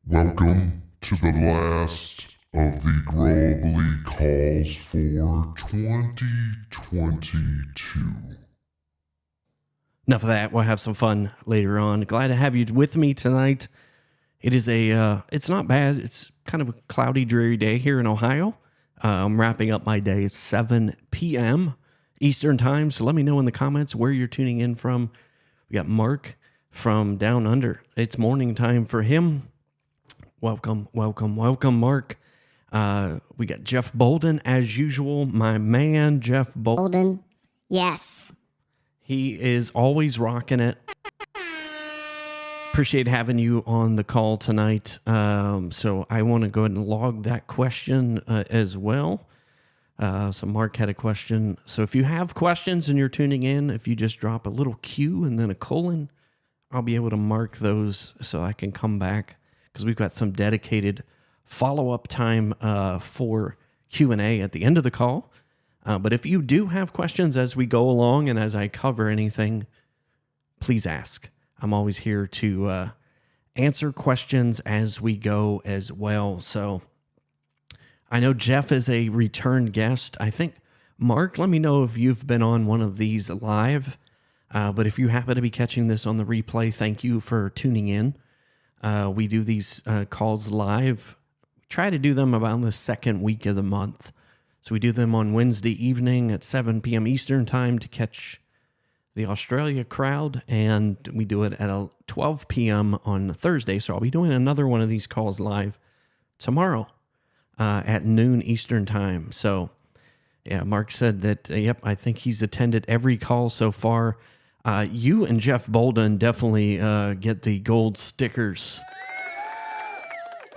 Welcome to the last of the Growably calls for 2022. Enough of that. We'll have some fun later on. Glad to have you with me tonight. It is it's not bad. It's kind of a cloudy, dreary day here in Ohio. I'm wrapping up my day at 7 p.m. Eastern time. So let me know in the comments where you're tuning in from. We got Mark from down under. It's morning time for him. Welcome, Mark. We got Jeff Bolden as usual. My man, Jeff Bolden. Yes. He is always rocking it. Appreciate having you on the call tonight. So I want to go ahead and log that question as well. So Mark had a question. So if you have questions and you're tuning in, if you just drop a little Q and then a colon, I'll be able to mark those so I can come back, because we've got some dedicated follow-up time for Q&A at the end of the call. But if you do have questions as we go along and as I cover anything, please ask. I'm always here to answer questions as we go as well. So I know Jeff is a return guest. I think, Mark, let me know if you've been on one of these live. But if you happen to be catching this on the replay, thank you for tuning in. We do these calls live. Try to do them about the second week of the month. So we do them on Wednesday evening at 7 p.m. Eastern time to catch the Australia crowd, and we do it at 12 p.m. on Thursday. So I'll be doing another one of these calls live tomorrow at noon Eastern time. So Yeah, Mark said that, yep, I think he's attended every call so far. You and Jeff Bolden definitely get the gold stickers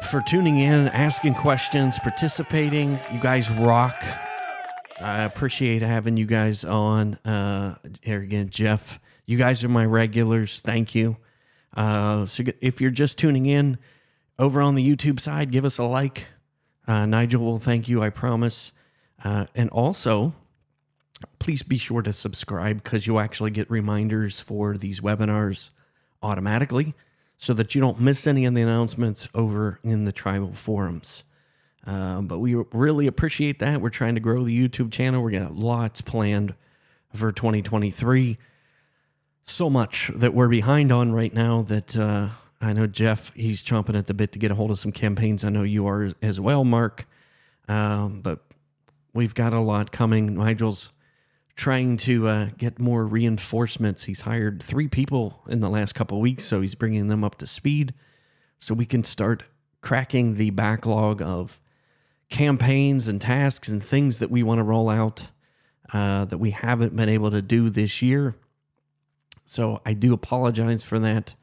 for tuning in, asking questions, participating. You guys rock. I appreciate having you guys on. Here again, Jeff, you guys are my regulars. Thank you. So if you're just tuning in over on the YouTube side, give us a like. Nigel will thank you, I promise. And also, please be sure to subscribe because you'll actually get reminders for these webinars automatically so that you don't miss any of the announcements over in the tribal forums. But we really appreciate that. We're trying to grow the YouTube channel. We got lots planned for 2023. So much that we're behind on right now that I know Jeff, he's chomping at the bit to get a hold of some campaigns. I know you are as well, Mark. But we've got a lot coming. Nigel's trying to get more reinforcements. He's hired 3 people in the last couple of weeks, so he's bringing them up to speed so we can start cracking the backlog of campaigns and tasks and things that we want to roll out that we haven't been able to do this year. So I do apologize for that.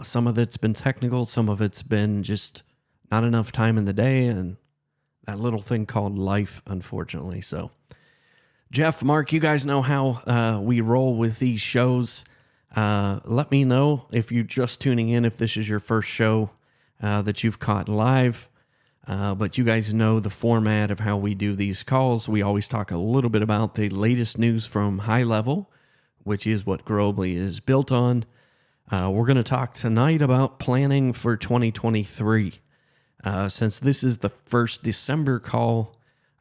Some of it's been technical. Some of it's been just not enough time in the day and that little thing called life, unfortunately. So Jeff, Mark, you guys know how we roll with these shows. Let me know if you're just tuning in, if this is your first show that you've caught live. But you guys know the format of how we do these calls. We always talk a little bit about the latest news from high level, which is what Growably is built on. We're going to talk tonight about planning for 2023. Since this is the first December call,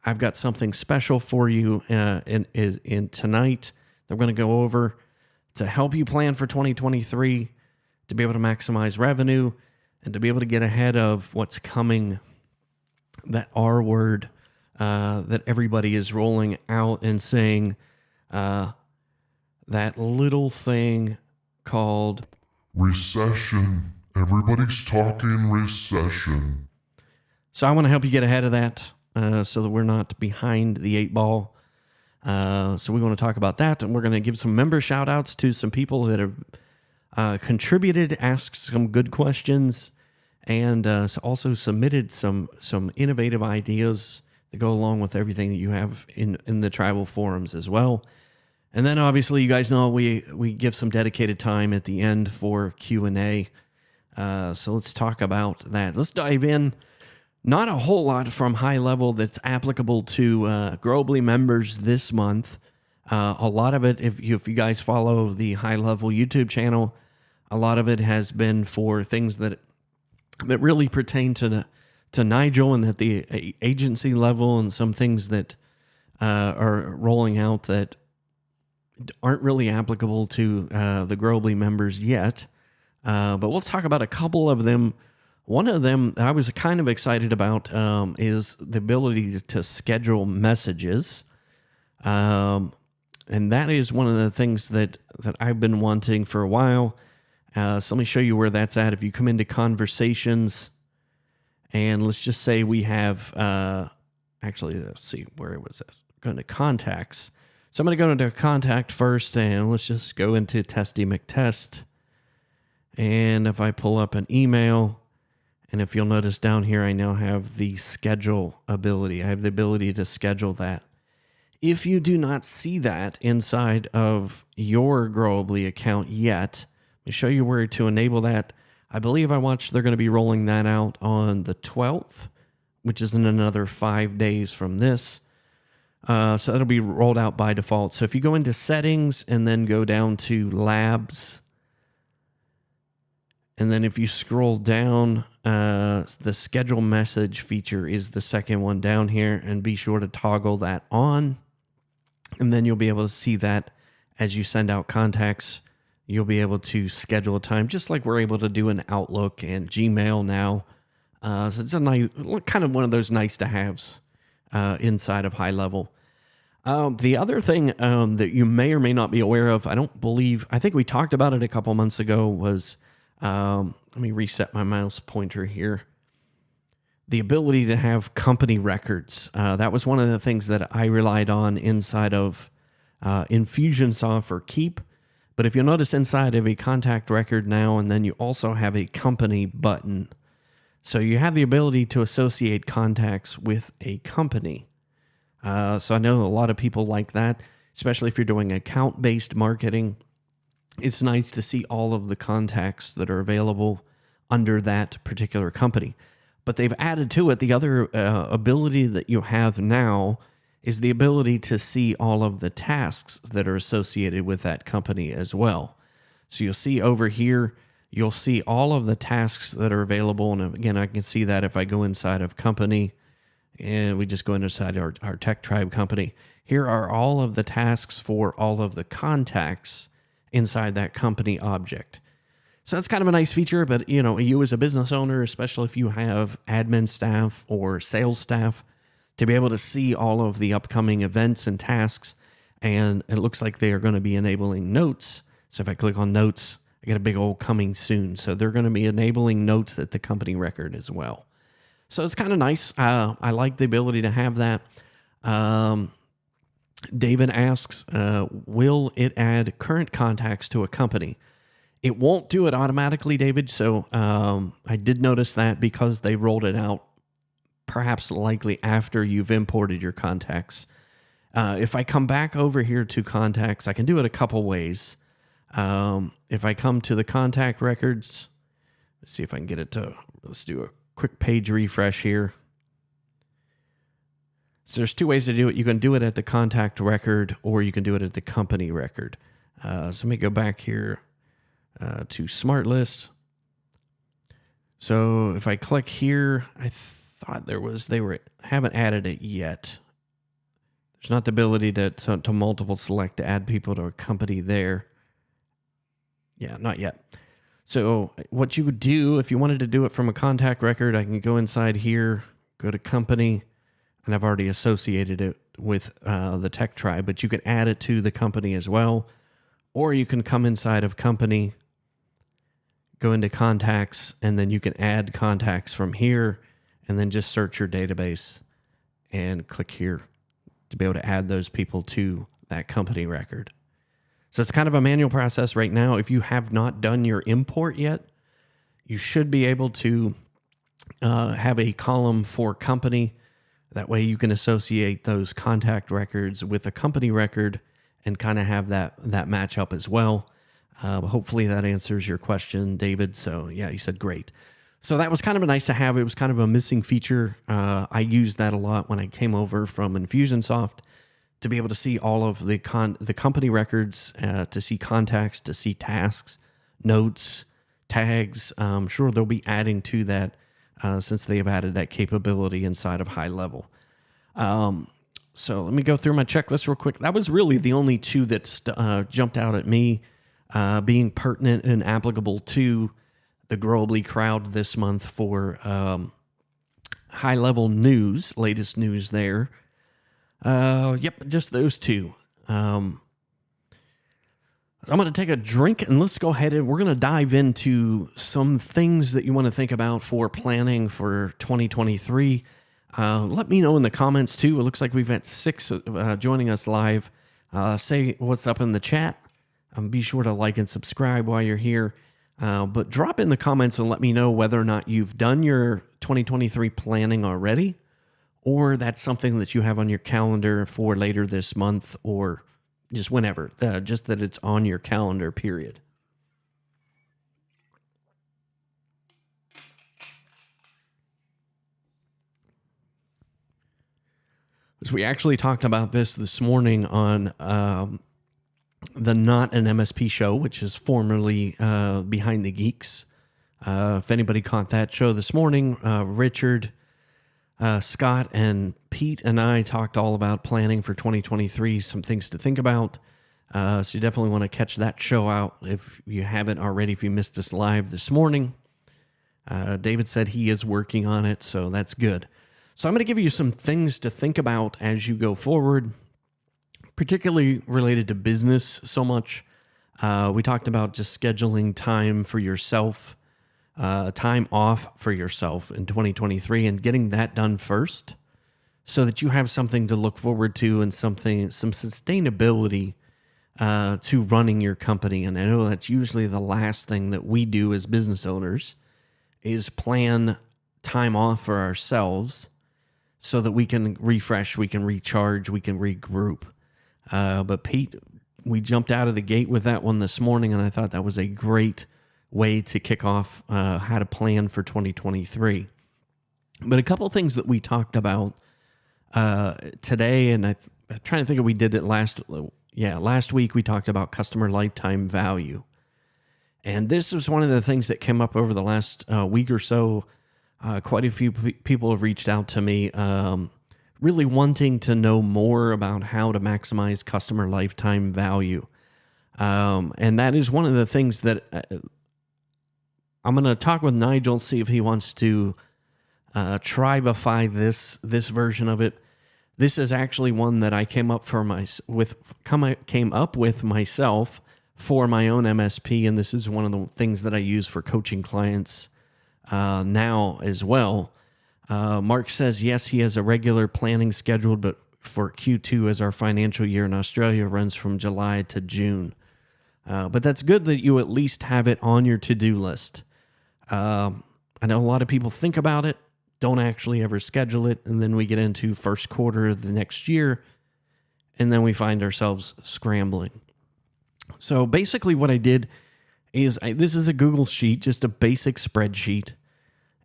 I've got something special for you in tonight that we're going to go over to help you plan for 2023, to be able to maximize revenue, and to be able to get ahead of what's coming, that R word that everybody is rolling out and saying, that little thing called recession. Everybody's talking recession. So I want to help you get ahead of that so that we're not behind the 8 ball. So we want to talk about that, and we're going to give some member shout outs to some people that have contributed, asked some good questions, and also submitted some innovative ideas that go along with everything that you have in the tribal forums as well. And then obviously you guys know we give some dedicated time at the end for Q&A. So let's talk about that. Let's dive in. Not a whole lot from high level that's applicable to Growably members this month. A lot of it, if you guys follow the high level YouTube channel, a lot of it has been for things that really pertain to Nigel and at the agency level, and some things that are rolling out that aren't really applicable to the Growably members yet. But we'll talk about a couple of them. One of them that I was kind of excited about is the ability to schedule messages. And that is one of the things that I've been wanting for a while. So let me show you where that's at. If you come into conversations, and let's just say we have, actually, let's see, where was this? Going to contacts. So I'm going to go into contact first, and let's just go into Testy McTest. And if I pull up an email, and if you'll notice down here, I now have the schedule ability. I have the ability to schedule that. If you do not see that inside of your Growably account yet, let me show you where to enable that. I believe they're going to be rolling that out on the 12th, which is in another 5 days from this. So that'll be rolled out by default. So if you go into settings and then go down to labs, and then if you scroll down, the schedule message feature is the second one down here, and be sure to toggle that on. And then you'll be able to see that as you send out contacts, you'll be able to schedule a time, just like we're able to do in Outlook and Gmail now. So it's a nice, kind of one of those nice to haves inside of high level. The other thing that you may or may not be aware of, I think we talked about it a couple months ago, was, let me reset my mouse pointer here. the ability to have company records. That was one of the things that I relied on inside of Infusionsoft or Keep. But if you'll notice inside of a contact record now, and then you also have a company button. So you have the ability to associate contacts with a company. So I know a lot of people like that, especially if you're doing account-based marketing. It's nice to see all of the contacts that are available under that particular company. But they've added to it the other ability that you have now is the ability to see all of the tasks that are associated with that company as well. So you'll see over here, you'll see all of the tasks that are available. And again, I can see that if I go inside of company and we just go inside our Tech Tribe company. Here are all of the tasks for all of the contacts inside that company object. So that's kind of a nice feature, but you as a business owner, especially if you have admin staff or sales staff, to be able to see all of the upcoming events and tasks. And it looks like they are going to be enabling notes. So if I click on notes, I get a big old coming soon. So they're going to be enabling notes at the company record as well. So it's kind of nice. I like the ability to have that. David asks, will it add current contacts to a company? It won't do it automatically, David. So I did notice that because they rolled it out perhaps likely after you've imported your contacts. If I come back over here to contacts, I can do it a couple ways. If I come to the contact records, let's see if I can get it to, let's do a quick page refresh here. So there's two ways to do it. You can do it at the contact record or you can do it at the company record. So let me go back here to Smart List. So if I click here, I thought haven't added it yet. There's not the ability to multiple select to add people to a company there. Yeah, not yet. So what you would do if you wanted to do it from a contact record, I can go inside here, go to company, and I've already associated it with the Tech Tribe, but you can add it to the company as well. Or you can come inside of company, go into contacts, and then you can add contacts from here, and then just search your database and click here to be able to add those people to that company record. So it's kind of a manual process right now. If you have not done your import yet, you should be able to have a column for company. That way you can associate those contact records with a company record and kind of have that match up as well. Hopefully that answers your question, David. So yeah, he said great. So that was kind of nice to have. It was kind of a missing feature. I used that a lot when I came over from Infusionsoft to be able to see all of the company records, to see contacts, to see tasks, notes, tags. I'm sure they'll be adding to that since they have added that capability inside of High Level. So let me go through my checklist real quick. That was really the only two that jumped out at me being pertinent and applicable to the Growably crowd this month for High Level news, latest news there. Yep, just those two. I'm going to take a drink and let's go ahead and we're going to dive into some things that you want to think about for planning for 2023. Let me know in the comments too. It looks like we've had 6 joining us live. Say what's up in the chat. Be sure to like and subscribe while you're here. But drop in the comments and let me know whether or not you've done your 2023 planning already, or that's something that you have on your calendar for later this month or just whenever, just that it's on your calendar, period. So we actually talked about this morning on the Not an MSP show, which is formerly Behind the Geeks. If anybody caught that show this morning, Richard, Scott, and Pete and I talked all about planning for 2023, some things to think about. So you definitely want to catch that show out if you haven't already, if you missed us live this morning. David said he is working on it, so that's good. So I'm going to give you some things to think about as you go forward, particularly related to business so much. We talked about just scheduling time for yourself, time off for yourself in 2023 and getting that done first so that you have something to look forward to and some sustainability to running your company. And I know that's usually the last thing that we do as business owners is plan time off for ourselves so that we can refresh, we can recharge, we can regroup. But Pete, we jumped out of the gate with that one this morning, and I thought that was a great way to kick off how to plan for 2023. But a couple of things that we talked about today, and I'm trying to think if we did it last week we talked about customer lifetime value. And this was one of the things that came up over the last week or so. Quite a few people have reached out to me really wanting to know more about how to maximize customer lifetime value. And that is one of the things that I'm going to talk with Nigel, see if he wants to tribify this version of it. This is actually one that I came up with myself for my own MSP, and this is one of the things that I use for coaching clients now as well. Mark says, yes, he has a regular planning scheduled, but for Q2 as our financial year in Australia runs from July to June. But that's good that you at least have it on your to-do list. I know a lot of people think about it, don't actually ever schedule it, and then we get into first quarter of the next year, and then we find ourselves scrambling. So basically what I did is, this is a Google sheet, just a basic spreadsheet.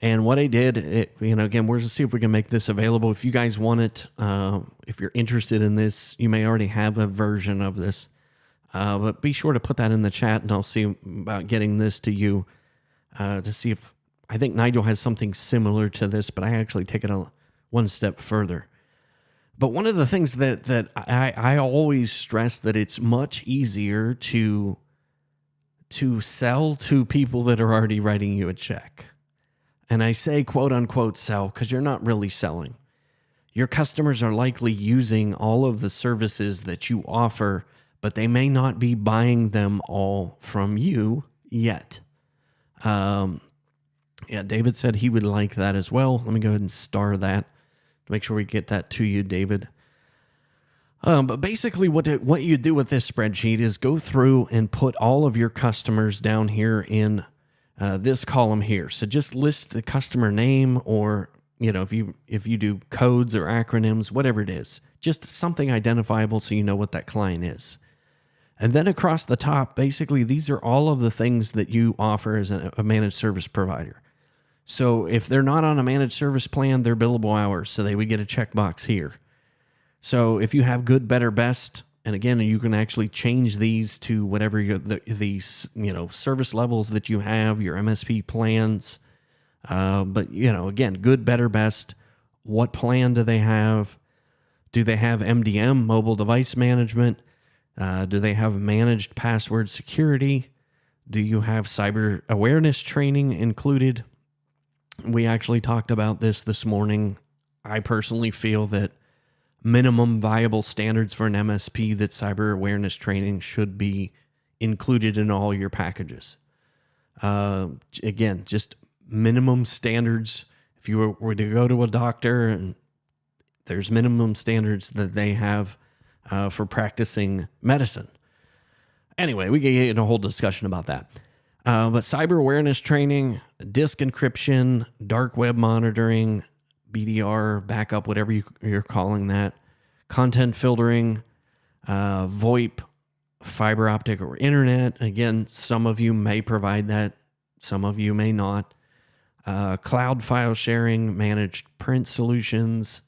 And what I did, again, we're going to see if we can make this available. If you guys want it, if you're interested in this, you may already have a version of this. But be sure to put that in the chat, and I'll see about getting this to you to see if, I think Nigel has something similar to this, but I actually take it one step further. But one of the things that I always stress, that it's much easier to sell to people that are already writing you a check. And I say quote unquote sell because you're not really selling. Your customers are likely using all of the services that you offer, but they may not be buying them all from you yet. David said he would like that as well. Let me go ahead and star that to make sure we get that to you, David. But basically what you do with this spreadsheet is go through and put all of your customers down here in this column here. So just list the customer name, or if you do codes or acronyms, whatever it is, just something identifiable so you know what that client is. And then across the top, basically these are all of the things that you offer as a managed service provider. So if they're not on a managed service plan, they're billable hours, so they would get a checkbox here. So if you have good, better, best, and again, you can actually change these to whatever these service levels that you have, your MSP plans. But again, good, better, best. What plan do they have? Do they have MDM, mobile device management? Do they have managed password security? Do you have cyber awareness training included? We actually talked about this morning. I personally feel that minimum viable standards for an MSP, that cyber awareness training should be included in all your packages. Again, just minimum standards. If you were to go to a doctor, and there's minimum standards that they have for practicing medicine. Anyway, we can get in a whole discussion about that. But cyber awareness training, disk encryption, dark web monitoring, BDR, backup, whatever you're calling that, content filtering, VoIP, fiber optic or internet. Again, some of you may provide that, some of you may not. Cloud file sharing, managed print solutions,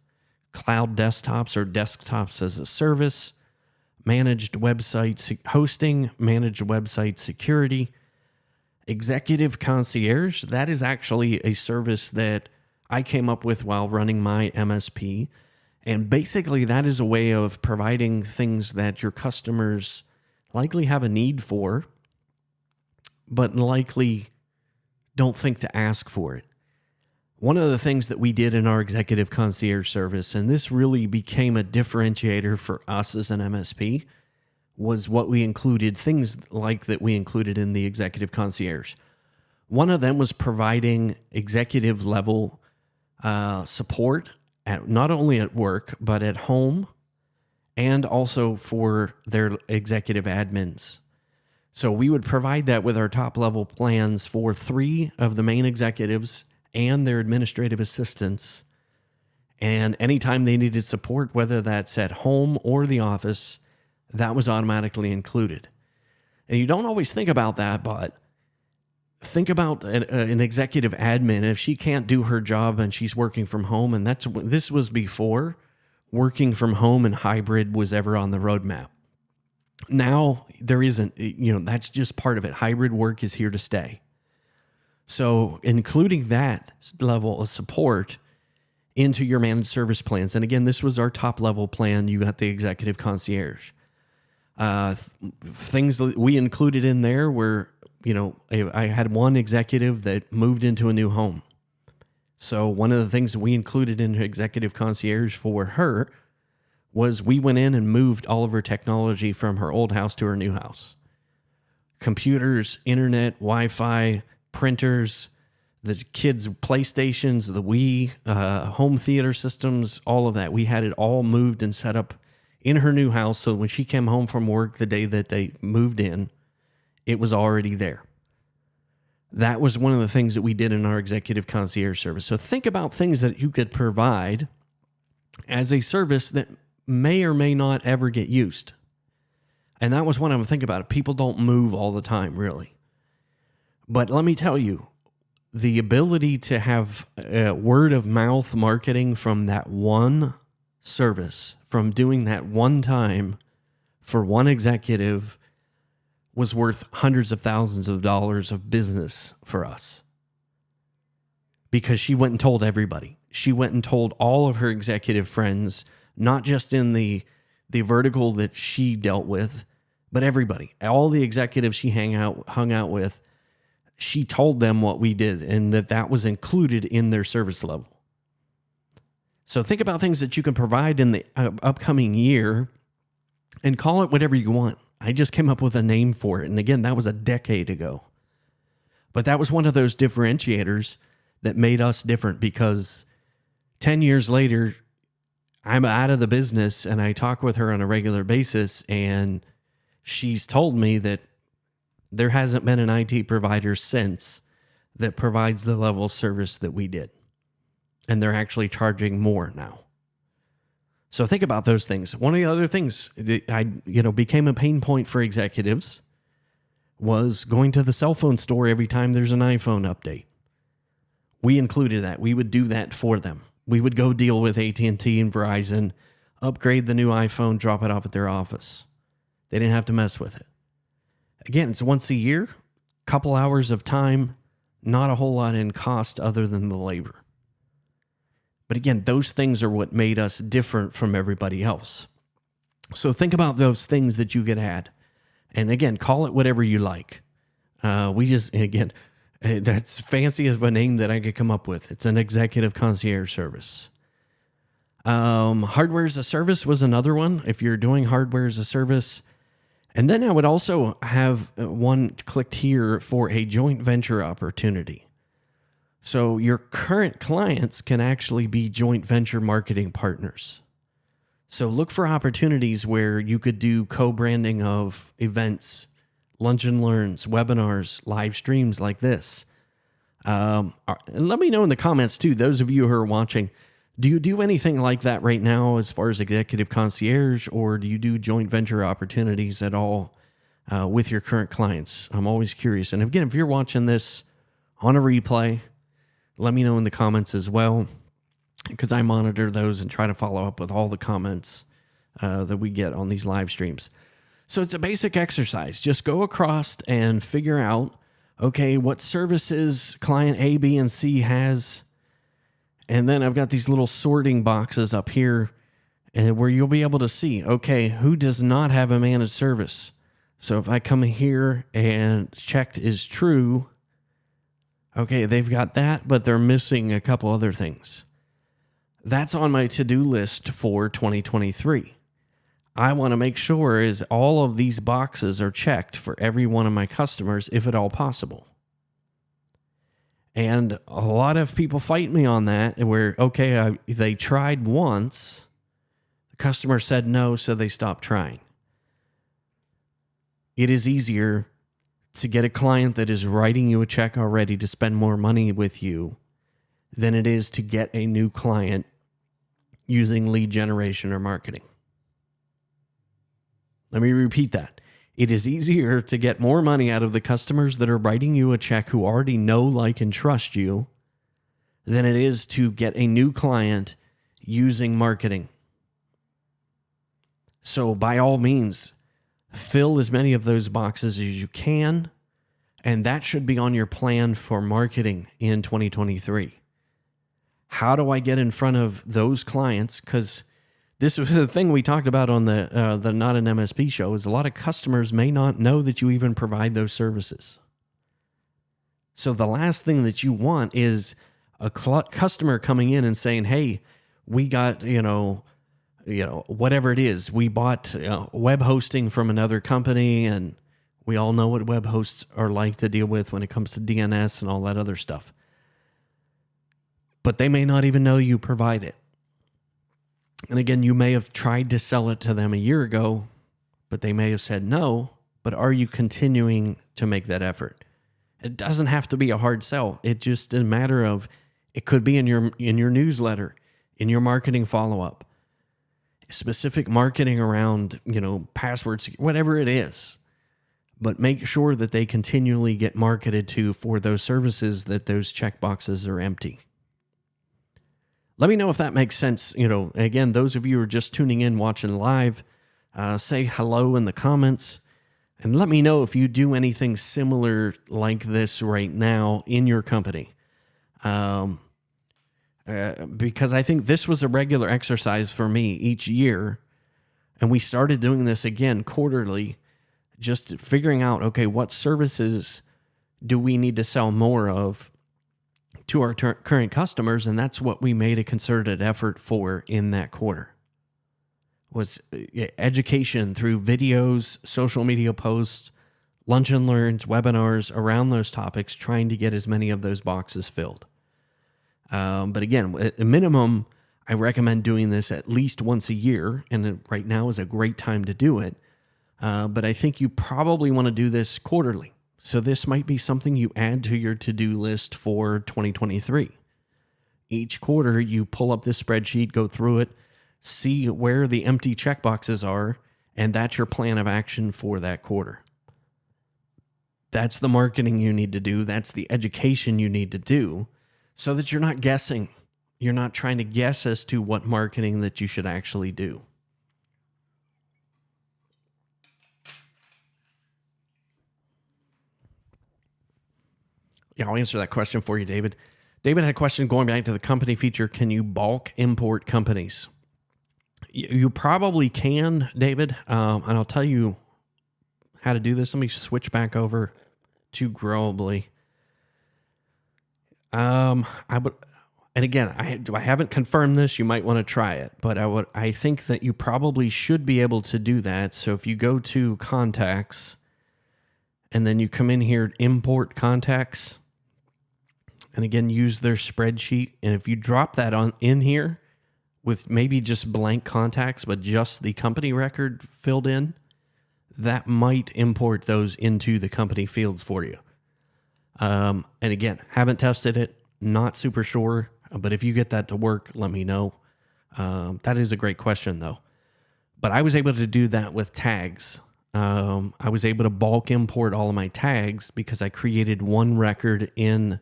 cloud desktops or desktops as a service, managed website hosting, managed website security, executive concierge. That is actually a service that I came up with while running my MSP. And basically that is a way of providing things that your customers likely have a need for, but likely don't think to ask for it. One of the things that we did in our executive concierge service, and this really became a differentiator for us as an MSP, was what we included, things like that we included in the executive concierge. One of them was providing executive level support not only at work, but at home, and also for their executive admins. So we would provide that with our top level plans for 3 of the main executives and their administrative assistants. And anytime they needed support, whether that's at home or the office, that was automatically included. And you don't always think about that, but think about an executive admin. If she can't do her job and she's working from home, and this was before working from home and hybrid was ever on the roadmap. Now there isn't, that's just part of it. Hybrid work is here to stay. So including that level of support into your managed service plans. And again, this was our top level plan. You got the executive concierge. Things that we included in there were, I had one executive that moved into a new home. So one of the things that we included in executive concierge for her was we went in and moved all of her technology from her old house to her new house. Computers, internet, Wi-Fi, printers, the kids' PlayStations, the Wii, home theater systems, all of that. We had it all moved and set up in her new house. So when she came home from work the day that they moved in, it was already there. That was one of the things that we did in our executive concierge service. So think about things that you could provide as a service that may or may not ever get used. And that was what I'm thinking about. People don't move all the time, really. But let me tell you, the ability to have word of mouth marketing from that one service, from doing that one time for one executive, was worth hundreds of thousands of dollars of business for us. Because she went and told everybody. She went and told all of her executive friends, not just in the vertical that she dealt with, but everybody. All the executives she hung out with, she told them what we did and that was included in their service level. So think about things that you can provide in the upcoming year and call it whatever you want. I just came up with a name for it. And again, that was a decade ago. But that was one of those differentiators that made us different, because 10 years later, I'm out of the business and I talk with her on a regular basis, and she's told me that there hasn't been an IT provider since that provides the level of service that we did. And they're actually charging more now. So think about those things. One of the other things that became a pain point for executives was going to the cell phone store every time there's an iPhone update. We included that. We would do that for them. We would go deal with AT&T and Verizon, upgrade the new iPhone, drop it off at their office. They didn't have to mess with it. Again, it's once a year, couple hours of time, not a whole lot in cost other than the labor. But again, those things are what made us different from everybody else. So think about those things that you could add. And again, call it whatever you like. That's fancy of a name that I could come up with. It's an executive concierge service. Hardware as a service was another one, if you're doing hardware as a service. And then I would also have one clicked here for a joint venture opportunity. So your current clients can actually be joint venture marketing partners. So look for opportunities where you could do co-branding of events, lunch and learns, webinars, live streams like this. And let me know in the comments too, those of you who are watching, do you do anything like that right now as far as executive concierge, or do you do joint venture opportunities at all with your current clients? I'm always curious. And again, if you're watching this on a replay, let me know in the comments as well, because I monitor those and try to follow up with all the comments that we get on these live streams. So it's a basic exercise. Just go across and figure out, okay, what services client A, B, and C has. And then I've got these little sorting boxes up here and where you'll be able to see, okay, who does not have a managed service? So if I come here and checked is true, okay, they've got that, but they're missing a couple other things. That's on my to-do list for 2023. I want to make sure is all of these boxes are checked for every one of my customers, if at all possible. And a lot of people fight me on that, where, okay, they tried once, the customer said no, so they stopped trying. It is easier to get a client that is writing you a check already to spend more money with you than it is to get a new client using lead generation or marketing. Let me repeat that. It is easier to get more money out of the customers that are writing you a check who already know, like, and trust you than it is to get a new client using marketing. So by all means, fill as many of those boxes as you can, and that should be on your plan for marketing in 2023. How do I get in front of those clients? Because this was the thing we talked about on the Not an MSP show, is a lot of customers may not know that you even provide those services. So the last thing that you want is a customer coming in and saying, hey, we got, whatever it is. We bought web hosting from another company, and we all know what web hosts are like to deal with when it comes to DNS and all that other stuff. But they may not even know you provide it. And again, you may have tried to sell it to them a year ago, but they may have said no. But are you continuing to make that effort? It doesn't have to be a hard sell. It's just a matter of, it could be in your newsletter, in your marketing follow-up, specific marketing around, passwords, whatever it is. But make sure that they continually get marketed to for those services, that those checkboxes are empty. Let me know if that makes sense. Again, those of you who are just tuning in, watching live, say hello in the comments, and let me know if you do anything similar like this right now in your company. Because I think this was a regular exercise for me each year, and we started doing this again quarterly, just figuring out, okay, what services do we need to sell more of to our current customers, and that's what we made a concerted effort for in that quarter. Was education through videos, social media posts, lunch and learns, webinars around those topics, trying to get as many of those boxes filled. But again, at a minimum, I recommend doing this at least once a year, and right now is a great time to do it. But I think you probably want to do this quarterly. So this might be something you add to your to-do list for 2023. Each quarter, you pull up this spreadsheet, go through it, see where the empty checkboxes are, and that's your plan of action for that quarter. That's the marketing you need to do. That's the education you need to do, so that you're not guessing. You're not trying to guess as to what marketing that you should actually do. Yeah, I'll answer that question for you, David. David had a question going back to the company feature. Can you bulk import companies? You probably can, David. And I'll tell you how to do this. Let me switch back over to Growably. And again, I haven't confirmed this. You might want to try it, but I think that you probably should be able to do that. So if you go to contacts, and then you come in here, import contacts, and again, use their spreadsheet. And if you drop that in here with maybe just blank contacts, but just the company record filled in, that might import those into the company fields for you. And again, haven't tested it, not super sure, but if you get that to work, let me know. That is a great question, though. But I was able to do that with tags. I was able to bulk import all of my tags because I created one record in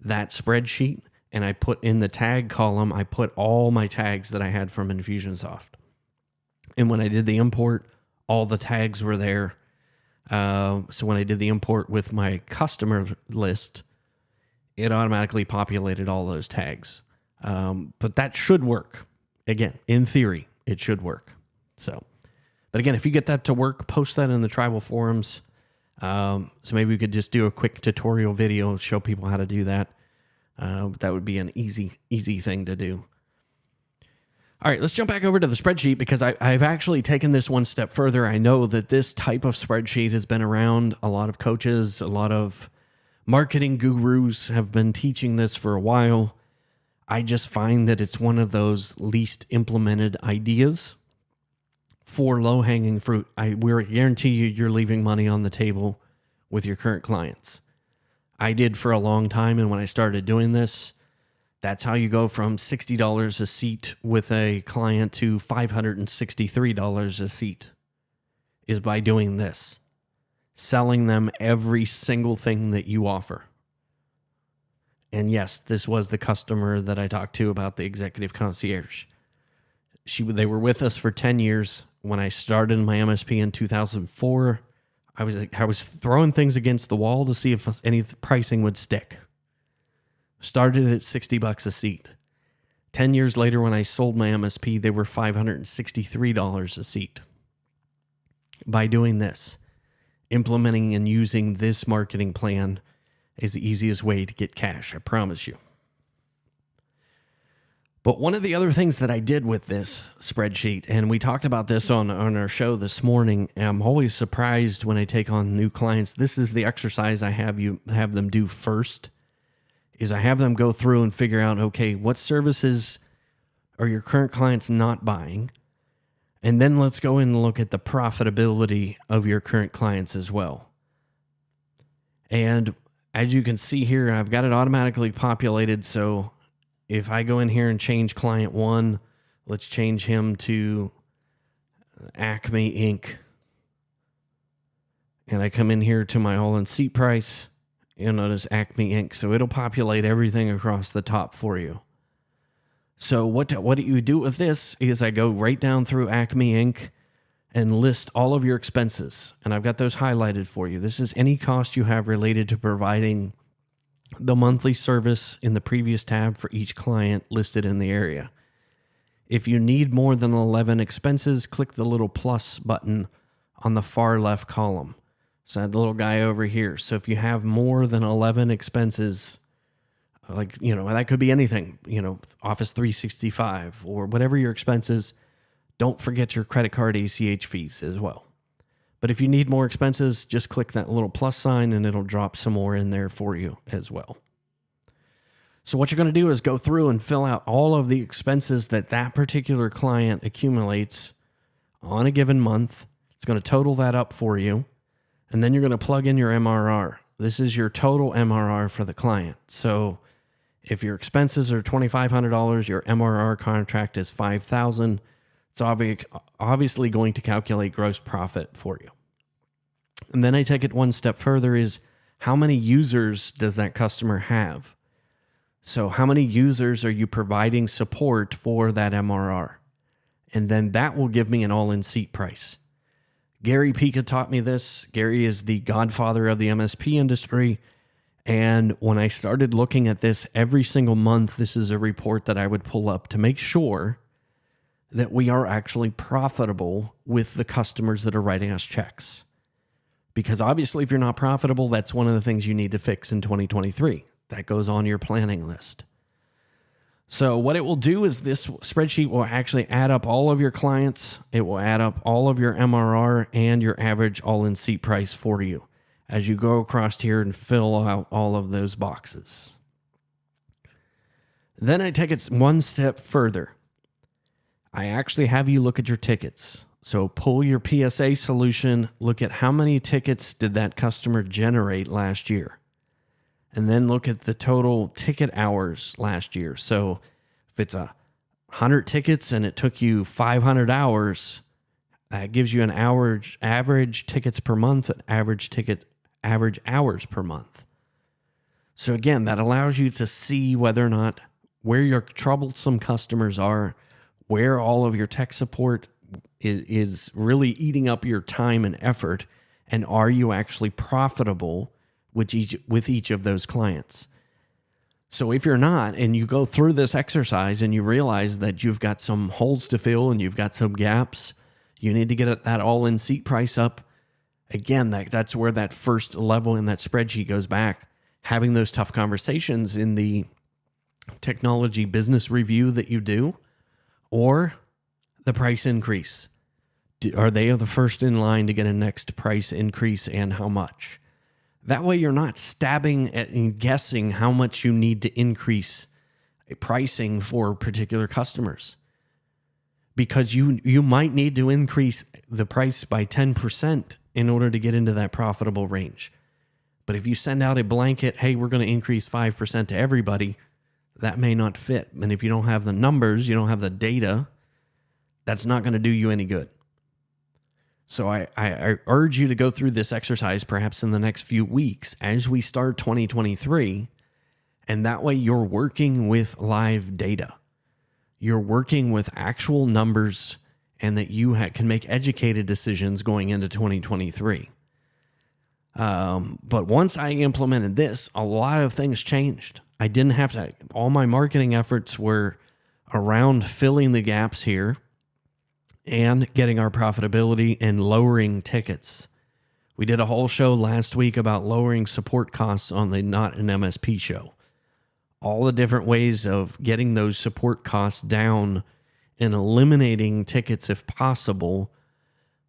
that spreadsheet, and I put in the tag column, I put all my tags that I had from Infusionsoft. And when I did the import, all the tags were there. So when I did the import with my customer list, it automatically populated all those tags. But that should work. Again, in theory, it should work. But again, if you get that to work, post that in the tribal forums. So maybe we could just do a quick tutorial video and show people how to do that. That would be an easy thing to do. All right, let's jump back over to the spreadsheet because I've actually taken this one step further. I know that this type of spreadsheet has been around. A lot of coaches, a lot of Marketing gurus have been teaching this for a while. I just find that it's one of those least implemented ideas for low-hanging fruit. We guarantee you're leaving money on the table with your current clients. I did for a long time, and when I started doing this, that's how you go from $60 a seat with a client to $563 a seat, is by doing this. Selling them every single thing that you offer. And yes, this was the customer that I talked to about the executive concierge. They were with us for 10 years. When I started my MSP in 2004, I was throwing things against the wall to see if any pricing would stick. Started at $60 a seat. 10 years later, when I sold my MSP, they were $563 a seat. By doing this, implementing and using this marketing plan is the easiest way to get cash, I promise you. But one of the other things that I did with this spreadsheet, and we talked about this on our show this morning, and I'm always surprised when I take on new clients. This is the exercise I have them do first, is I have them go through and figure out, okay, what services are your current clients not buying? And then let's go in and look at the profitability of your current clients as well. And as you can see here, I've got it automatically populated. So if I go in here and change client 1, let's change him to Acme Inc. And I come in here to my all-in seat price. You'll notice Acme Inc. So it'll populate everything across the top for you. So what do you do with this is I go right down through Acme Inc. and list all of your expenses. And I've got those highlighted for you. This is any cost you have related to providing the monthly service in the previous tab for each client listed in the area. If you need more than 11 expenses, click the little plus button on the far left column. So that little guy over here. So if you have more than 11 expenses, that could be anything, Office 365 or whatever your expenses. Don't forget your credit card ACH fees as well. But if you need more expenses, just click that little plus sign and it'll drop some more in there for you as well. So what you're going to do is go through and fill out all of the expenses that particular client accumulates on a given month. It's going to total that up for you. And then you're going to plug in your MRR. This is your total MRR for the client. So if your expenses are $2,500, your MRR contract is $5,000. It's obviously going to calculate gross profit for you. And then I take it one step further is how many users does that customer have? So how many users are you providing support for that MRR? And then that will give me an all-in seat price. Gary Pica taught me this. Gary is the godfather of the MSP industry. And when I started looking at this every single month, this is a report that I would pull up to make sure that we are actually profitable with the customers that are writing us checks. Because obviously, if you're not profitable, that's one of the things you need to fix in 2023. That goes on your planning list. So what it will do is this spreadsheet will actually add up all of your clients. It will add up all of your MRR and your average all-in seat price for you as you go across here and fill out all of those boxes. Then I take it one step further. I actually have you look at your tickets. So pull your PSA solution, look at how many tickets did that customer generate last year. And then look at the total ticket hours last year. So if it's 100 tickets and it took you 500 hours, that gives you an average tickets per month, average hours per month. So again, that allows you to see whether or not where your troublesome customers are, where all of your tech support is really eating up your time and effort, and are you actually profitable with each of those clients. So if you're not, and you go through this exercise and you realize that you've got some holes to fill and you've got some gaps, you need to get that all-in seat price up. Again, that's where that first level in that spreadsheet goes back. Having those tough conversations in the technology business review that you do, or the price increase. Are they the first in line to get a next price increase, and how much? That way you're not stabbing at and guessing how much you need to increase pricing for particular customers. Because you might need to increase the price by 10% in order to get into that profitable range. But if you send out a blanket, hey, we're going to increase 5% to everybody, that may not fit. And if you don't have the numbers, you don't have the data, that's not going to do you any good. So I urge you to go through this exercise perhaps in the next few weeks as we start 2023. And that way you're working with live data. You're working with actual numbers, and that you can make educated decisions going into 2023. But once I implemented this, a lot of things changed. I didn't have to, all my marketing efforts were around filling the gaps here and getting our profitability and lowering tickets. We did a whole show last week about lowering support costs on the Not an MSP show. All the different ways of getting those support costs down and eliminating tickets if possible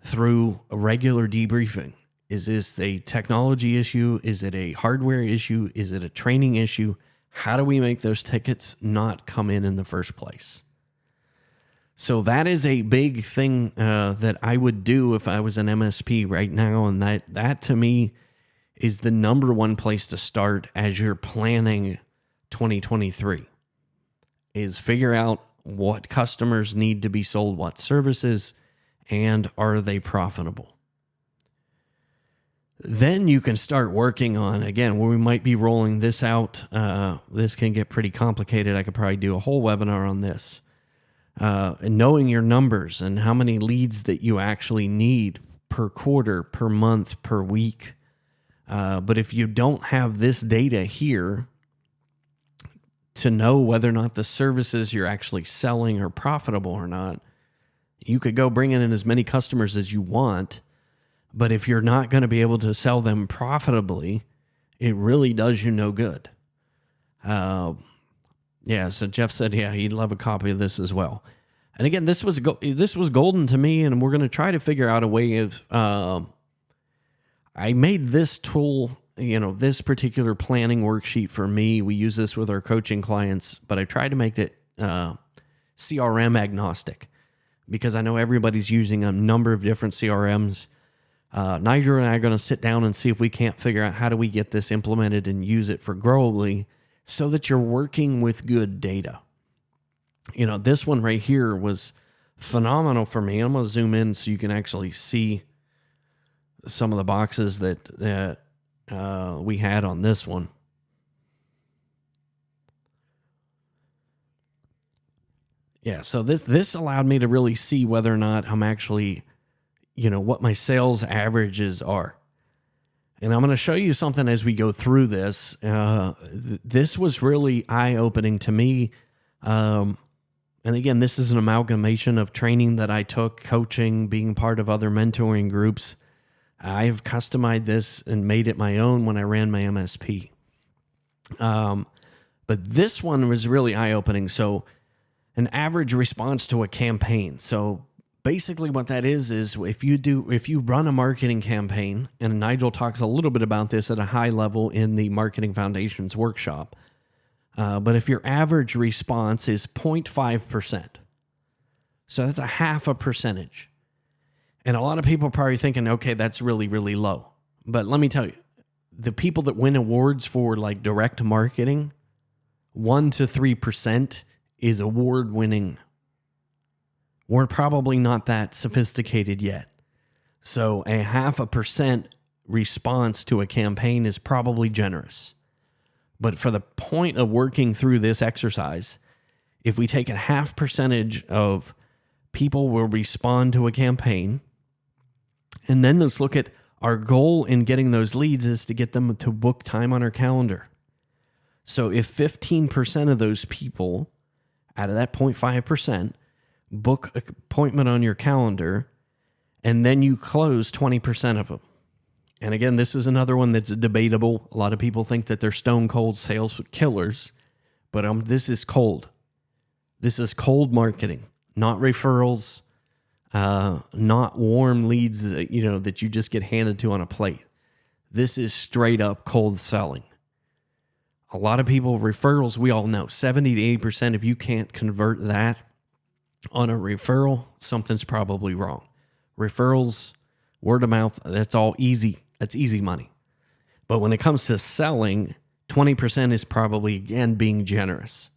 through a regular debriefing. Is this a technology issue? Is it a hardware issue? Is it a training issue? How do we make those tickets not come in the first place? So that is a big thing that I would do if I was an MSP right now. And that to me is the number one place to start as you're planning 2023, is figure out what customers need to be sold what services, and are they profitable. Then you can start working on, again, we might be rolling this out. This can get pretty complicated. I could probably do a whole webinar on this. And knowing your numbers and how many leads that you actually need per quarter, per month, per week. But if you don't have this data here to know whether or not the services you're actually selling are profitable or not, you could go bring in as many customers as you want. But if you're not going to be able to sell them profitably, it really does you no good. So Jeff said, yeah, he'd love a copy of this as well. And again, this was golden to me, and we're going to try to figure out a way of, I made this tool, this particular planning worksheet for me. We use this with our coaching clients, but I tried to make it CRM agnostic, because I know everybody's using a number of different CRMs. Nigel and I are going to sit down and see if we can't figure out how do we get this implemented and use it for Growably so that you're working with good data. This one right here was phenomenal for me. I'm going to zoom in so you can actually see some of the boxes that we had on this one. Yeah, so this allowed me to really see whether or not I'm actually, what my sales averages are. And I'm going to show you something as we go through this. This was really eye-opening to me. And again, this is an amalgamation of training that I took, coaching, being part of other mentoring groups. I've customized this and made it my own when I ran my MSP. But this one was really eye-opening. So an average response to a campaign. So basically what that is if you run a marketing campaign, and Nigel talks a little bit about this at a high level in the Marketing Foundations workshop. But if your average response is 0.5%, so that's a half a percentage. And a lot of people are probably thinking, okay, that's really, really low. But let me tell you, the people that win awards for like direct marketing, 1 to 3% is award winning. We're probably not that sophisticated yet. So a 0.5% response to a campaign is probably generous. But for the point of working through this exercise, if we take a 0.5% of people will respond to a campaign, and then let's look at our goal in getting those leads is to get them to book time on our calendar. So if 15% of those people out of that 0.5% book an appointment on your calendar, and then you close 20% of them. And again, this is another one that's debatable. A lot of people think that they're stone cold sales killers, but this is cold. This is cold marketing, not referrals, not warm leads, that you just get handed to on a plate. This is straight up cold selling. A lot of people, referrals, we all know 70 to 80%. If you can't convert that on a referral, something's probably wrong. Referrals, word of mouth, that's all easy. That's easy money. But when it comes to selling, 20% is probably, again, being generous.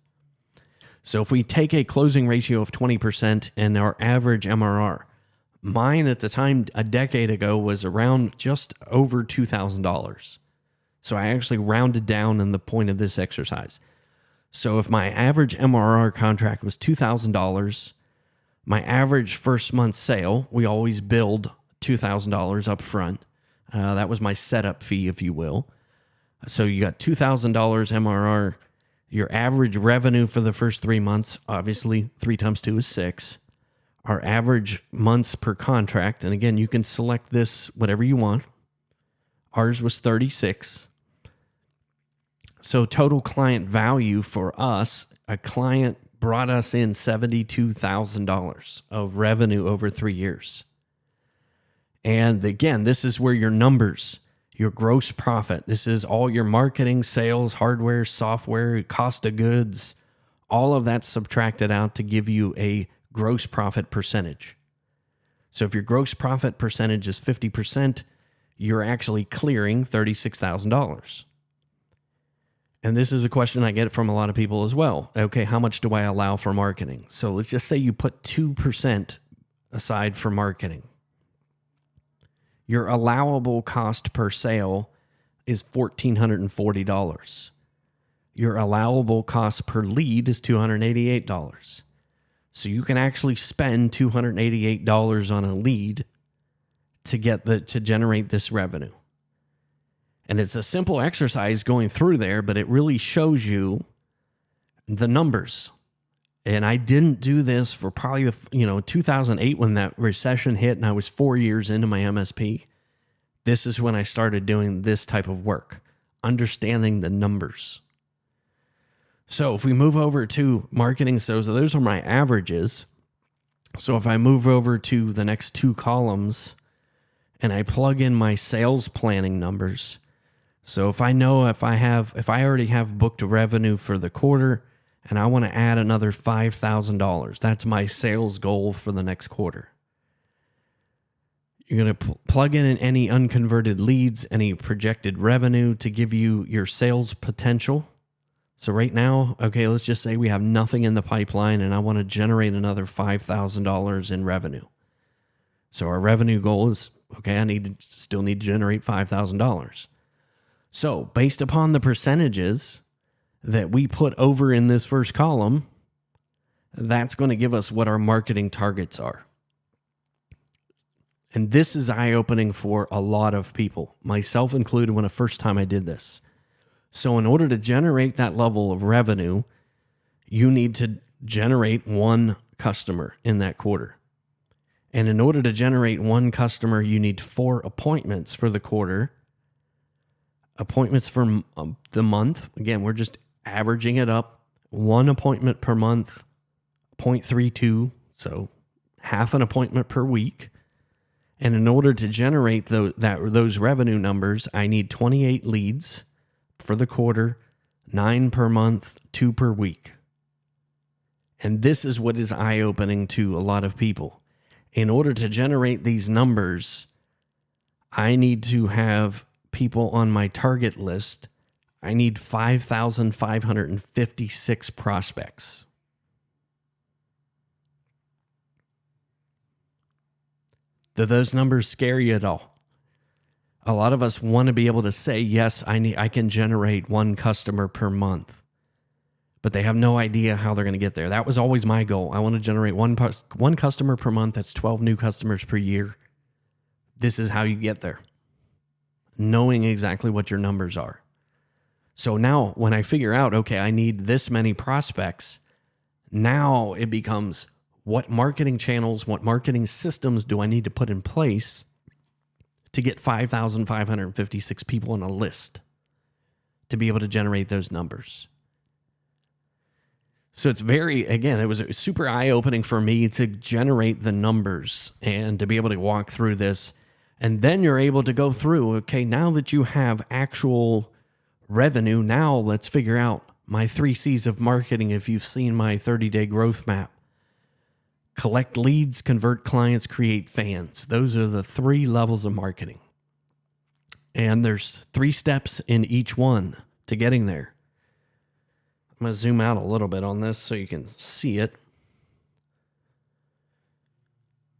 So if we take a closing ratio of 20% and our average MRR, mine at the time a decade ago was around just over $2,000. So I actually rounded down in the point of this exercise. So if my average MRR contract was $2,000, my average first month sale, we always billed $2,000 up front. That was my setup fee, if you will. So you got $2,000 MRR. Your average revenue for the first 3 months, obviously 3 times 2 is 6. Our average months per contract, and again, you can select this whatever you want. Ours was 36. So total client value for us, a client brought us in $72,000 of revenue over 3 years. And again, this is where your numbers, your gross profit, this is all your marketing, sales, hardware, software, cost of goods, all of that's subtracted out to give you a gross profit percentage. So if your gross profit percentage is 50%, you're actually clearing $36,000. And this is a question I get from a lot of people as well. Okay, how much do I allow for marketing? So let's just say you put 2% aside for marketing. Your allowable cost per sale is $1,440. Your allowable cost per lead is $288. So you can actually spend $288 on a lead to generate this revenue. And it's a simple exercise going through there, but it really shows you the numbers. And I didn't do this for probably 2008 when that recession hit and I was 4 years into my MSP. This is when I started doing this type of work, understanding the numbers. So if we move over to marketing, so those are my averages. So if I move over to the next 2 columns and I plug in my sales planning numbers. So if I know if I already have booked revenue for the quarter and I want to add another $5,000, that's my sales goal for the next quarter. You're going to plug in any unconverted leads, any projected revenue to give you your sales potential. So right now, okay, let's just say we have nothing in the pipeline and I want to generate another $5,000 in revenue. So our revenue goal is, okay, I still need to generate $5,000. So based upon the percentages that we put over in this first column, that's going to give us what our marketing targets are. And this is eye-opening for a lot of people, myself included, when the first time I did this. So in order to generate that level of revenue, you need to generate 1 customer in that quarter. And in order to generate 1 customer, you need 4 appointments for the quarter. Appointments for the month. Again, we're just averaging it up. 1 appointment per month, 0.32. So half an appointment per week. And in order to generate those revenue numbers, I need 28 leads for the quarter, 9 per month, 2 per week. And this is what is eye-opening to a lot of people. In order to generate these numbers, I need to have people on my target list. I need 5,556 prospects. Do those numbers scare you at all? A lot of us want to be able to say, yes, I can generate 1 customer per month, but they have no idea how they're going to get there. That was always my goal. I want to generate one customer per month. That's 12 new customers per year. This is how you get there, knowing exactly what your numbers are. So now when I figure out, okay, I need this many prospects, now it becomes, what marketing channels, what marketing systems do I need to put in place to get 5,556 people on a list to be able to generate those numbers? So it's it was super eye-opening for me to generate the numbers and to be able to walk through this. And then you're able to go through, okay, now that you have actual revenue, now let's figure out my 3 C's of marketing. If you've seen my 30-day growth map, collect leads, convert clients, create fans. Those are the 3 levels of marketing. And there's 3 steps in each one to getting there. I'm going to zoom out a little bit on this so you can see it.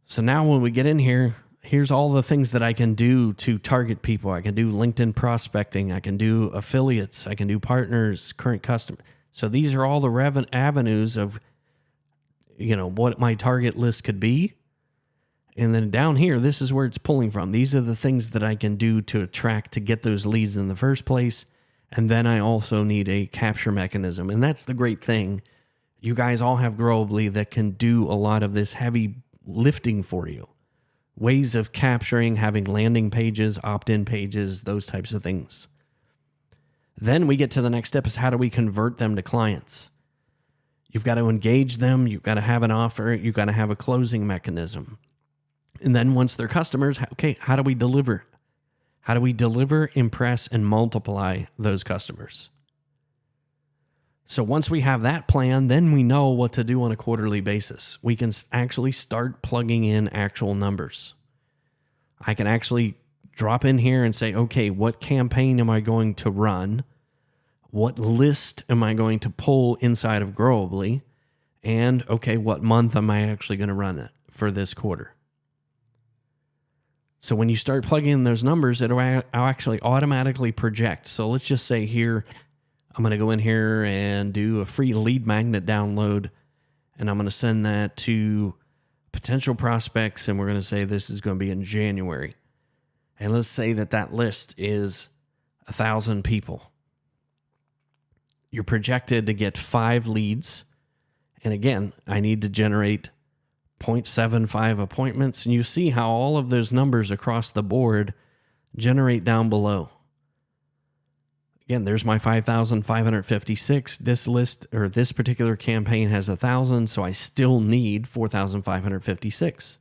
So now when we get in here, here's all the things that I can do to target people. I can do LinkedIn prospecting. I can do affiliates. I can do partners, current customers. So these are all the avenues of, what my target list could be. And then down here, this is where it's pulling from. These are the things that I can do to attract, to get those leads in the first place. And then I also need a capture mechanism. And that's the great thing. You guys all have Growably that can do a lot of this heavy lifting for you. Ways of capturing, having landing pages, opt-in pages, those types of things. Then we get to the next step is how do we convert them to clients? You've got to engage them. You've got to have an offer. You've got to have a closing mechanism. And then once they're customers, okay, how do we deliver? How do we deliver, impress, and multiply those customers? So once we have that plan, then we know what to do on a quarterly basis. We can actually start plugging in actual numbers. I can actually drop in here and say, okay, what campaign am I going to run? What list am I going to pull inside of Growably? And okay, what month am I actually going to run it for this quarter? So when you start plugging in those numbers, it'll actually automatically project. So let's just say here, I'm going to go in here and do a free lead magnet download, and I'm going to send that to potential prospects, and we're going to say this is going to be in January. And let's say that list is 1,000 people. You're projected to get 5 leads. And again, I need to generate 0.75 appointments. And you see how all of those numbers across the board generate down below. Again, there's my 5,556. This list or this particular campaign has 1,000, so I still need 4,556.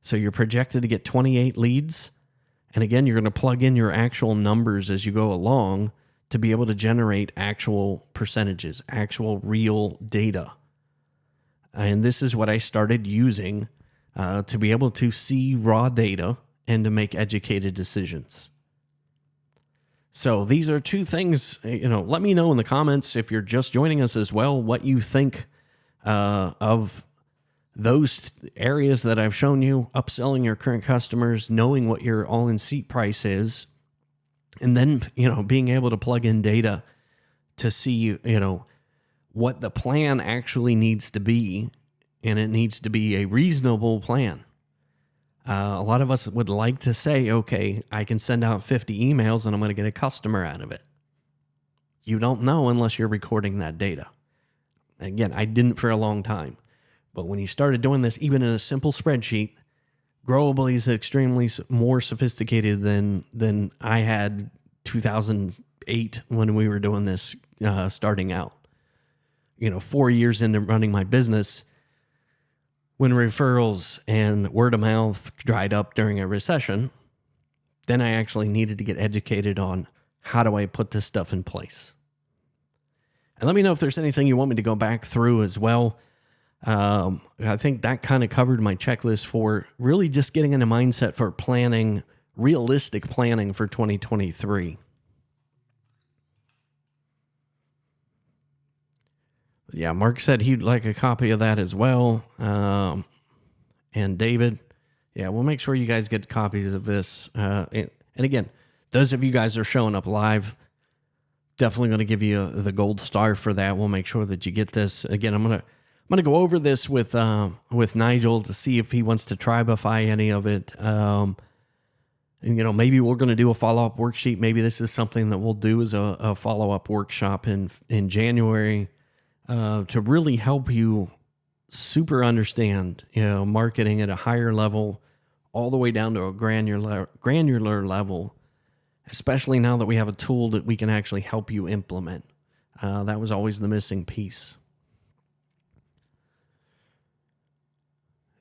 So you're projected to get 28 leads. And again, you're going to plug in your actual numbers as you go along to be able to generate actual percentages, actual real data. And this is what I started using to be able to see raw data and to make educated decisions. So these are 2 things, let me know in the comments if you're just joining us as well, what you think of those areas that I've shown you, upselling your current customers, knowing what your all-in seat price is, and then, being able to plug in data to see, what the plan actually needs to be, and it needs to be a reasonable plan. A lot of us would like to say, okay, I can send out 50 emails and I'm going to get a customer out of it. You don't know unless you're recording that data. Again, I didn't for a long time. But when you started doing this, even in a simple spreadsheet, Growably is extremely more sophisticated than I had 2008 when we were doing this starting out. 4 years into running my business, when referrals and word of mouth dried up during a recession, then I actually needed to get educated on how do I put this stuff in place. And let me know if there's anything you want me to go back through as well. I think that kind of covered my checklist for really just getting in a mindset for planning, realistic planning for 2023. Yeah, Mark said he'd like a copy of that as well. And David, yeah, we'll make sure you guys get copies of this. And again, those of you guys that are showing up live, definitely going to give you the gold star for that. We'll make sure that you get this. Again, I'm gonna go over this with Nigel to see if he wants to tribify any of it. And maybe we're going to do a follow-up worksheet. Maybe this is something that we'll do as a follow-up workshop in January. To really help you super understand, marketing at a higher level, all the way down to a granular level, especially now that we have a tool that we can actually help you implement. That was always the missing piece.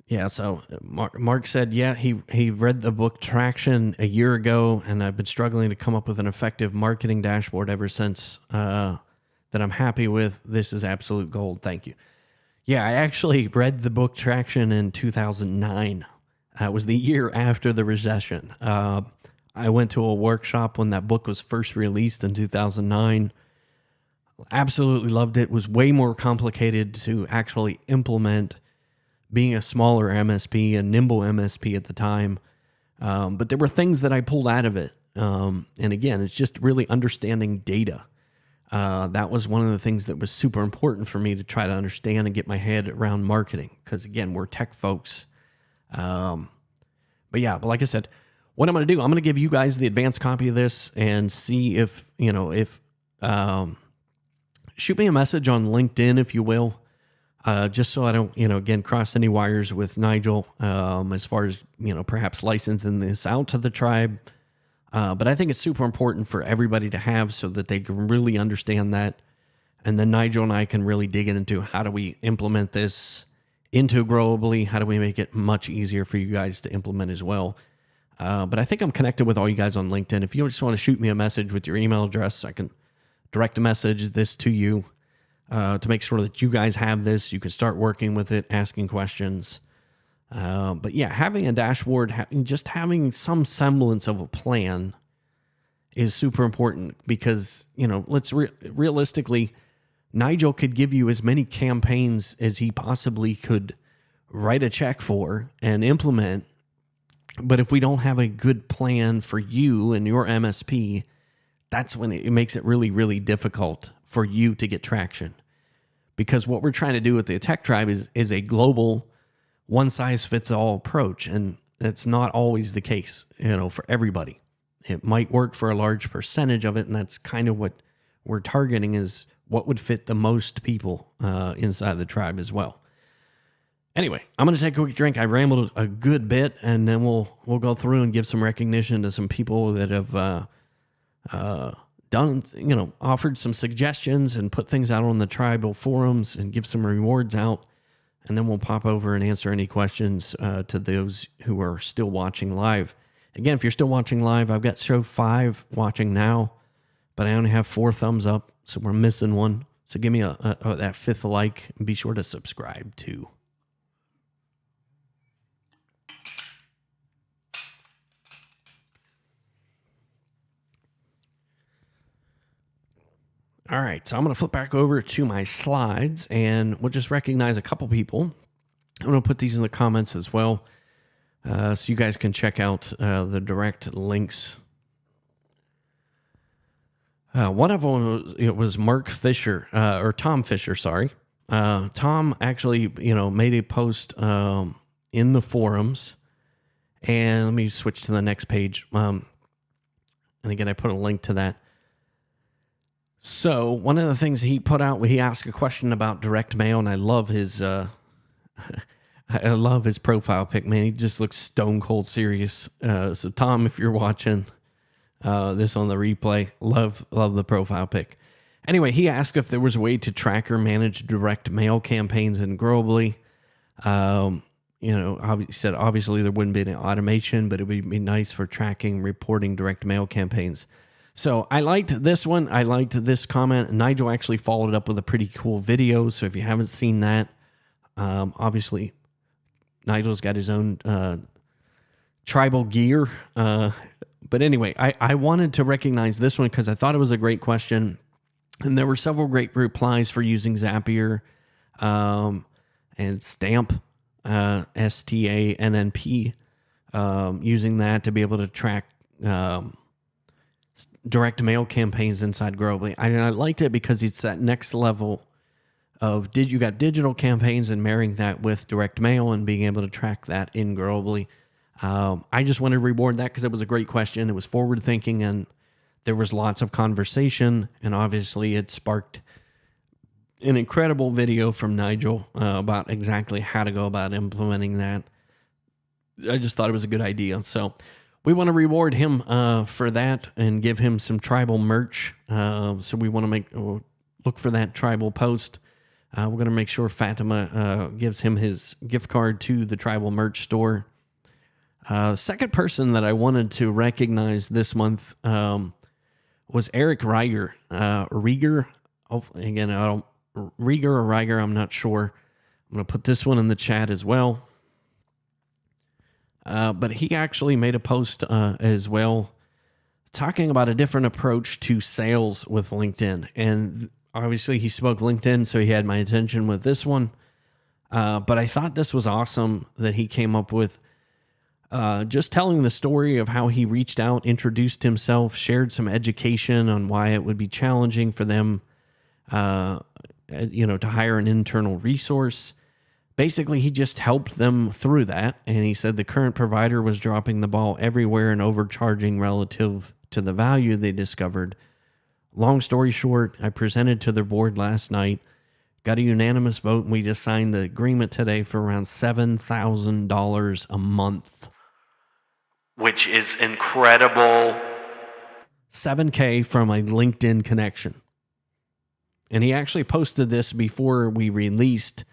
Yeah, so Mark said, yeah, he read the book Traction a year ago, and I've been struggling to come up with an effective marketing dashboard ever since that I'm happy with. This is absolute gold. Thank you. Yeah, I actually read the book Traction in 2009. It was the year after the recession. I went to a workshop when that book was first released in 2009. Absolutely loved it. It was way more complicated to actually implement, being a smaller MSP, a nimble MSP at the time. But there were things that I pulled out of it. And again, it's just really understanding data. That was one of the things that was super important for me to try to understand and get my head around marketing. Because again, we're tech folks. But like I said, what I'm going to do, I'm going to give you guys the advanced copy of this and see if, shoot me a message on LinkedIn, if you will. Just so I don't, again, cross any wires with Nigel as far as, perhaps licensing this out to the tribe. But I think it's super important for everybody to have so that they can really understand that. And then Nigel and I can really dig into how do we implement this into Growably? How do we make it much easier for you guys to implement as well? But I think I'm connected with all you guys on LinkedIn. If you just want to shoot me a message with your email address, I can direct a message this to you. To make sure that you guys have this, you can start working with it, asking questions. But yeah, having a dashboard, just having some semblance of a plan is super important because, realistically, Nigel could give you as many campaigns as he possibly could write a check for and implement. But if we don't have a good plan for you and your MSP, that's when it makes it really, really difficult for you to get traction. Because what we're trying to do with the Tech Tribe is a global one-size-fits-all approach, and that's not always the case, for everybody. It might work for a large percentage of it, and that's kind of what we're targeting is what would fit the most people inside the tribe as well. Anyway, I'm going to take a quick drink. I rambled a good bit, and then we'll go through and give some recognition to some people that have done, offered some suggestions and put things out on the tribal forums and give some rewards out. And then we'll pop over and answer any questions to those who are still watching live. Again, if you're still watching live, I've got show 5 watching now, but I only have 4 thumbs up, so we're missing one. So give me that 5th like and be sure to subscribe too. All right, so I'm going to flip back over to my slides, and we'll just recognize a couple people. I'm going to put these in the comments as well, so you guys can check out the direct links. One of them was Mark Fisher, or Tom Fisher, sorry. Tom actually, made a post in the forums, and let me switch to the next page. And again, I put a link to that. So one of the things he put out, he asked a question about direct mail, and I love his, I love his profile pic, man. He just looks stone cold serious. So Tom, if you're watching this on the replay, love the profile pic. Anyway, he asked if there was a way to track or manage direct mail campaigns in Growably. He said obviously there wouldn't be any automation, but it would be nice for tracking, reporting direct mail campaigns. So I liked this one. I liked this comment. Nigel actually followed it up with a pretty cool video. So if you haven't seen that, obviously Nigel's got his own tribal gear. But anyway, I wanted to recognize this one because I thought it was a great question. And there were several great replies for using Zapier and Stamp, STANNP, using that to be able to track direct mail campaigns inside Growably. I liked it because it's that next level of you got digital campaigns and marrying that with direct mail and being able to track that in Growably. I just wanted to reward that because it was a great question. It was forward thinking and there was lots of conversation, and obviously it sparked an incredible video from Nigel about exactly how to go about implementing that. I just thought it was a good idea. So we want to reward him for that and give him some tribal merch. So we want to look for that tribal post. We're going to make sure Fatima gives him his gift card to the tribal merch store. Second person that I wanted to recognize this month was Eric Rieger. Rieger, again, Rieger or Rieger, I'm not sure. I'm going to put this one in the chat as well. But he actually made a post as well talking about a different approach to sales with LinkedIn. And obviously he spoke LinkedIn, so he had my attention with this one. But I thought this was awesome that he came up with just telling the story of how he reached out, introduced himself, shared some education on why it would be challenging for them, to hire an internal resource. Basically, he just helped them through that. And he said the current provider was dropping the ball everywhere and overcharging relative to the value they discovered. Long story short, I presented to their board last night, got a unanimous vote, and we just signed the agreement today for around $7,000 a month, which is incredible. $7,000 from a LinkedIn connection. And he actually posted this before we released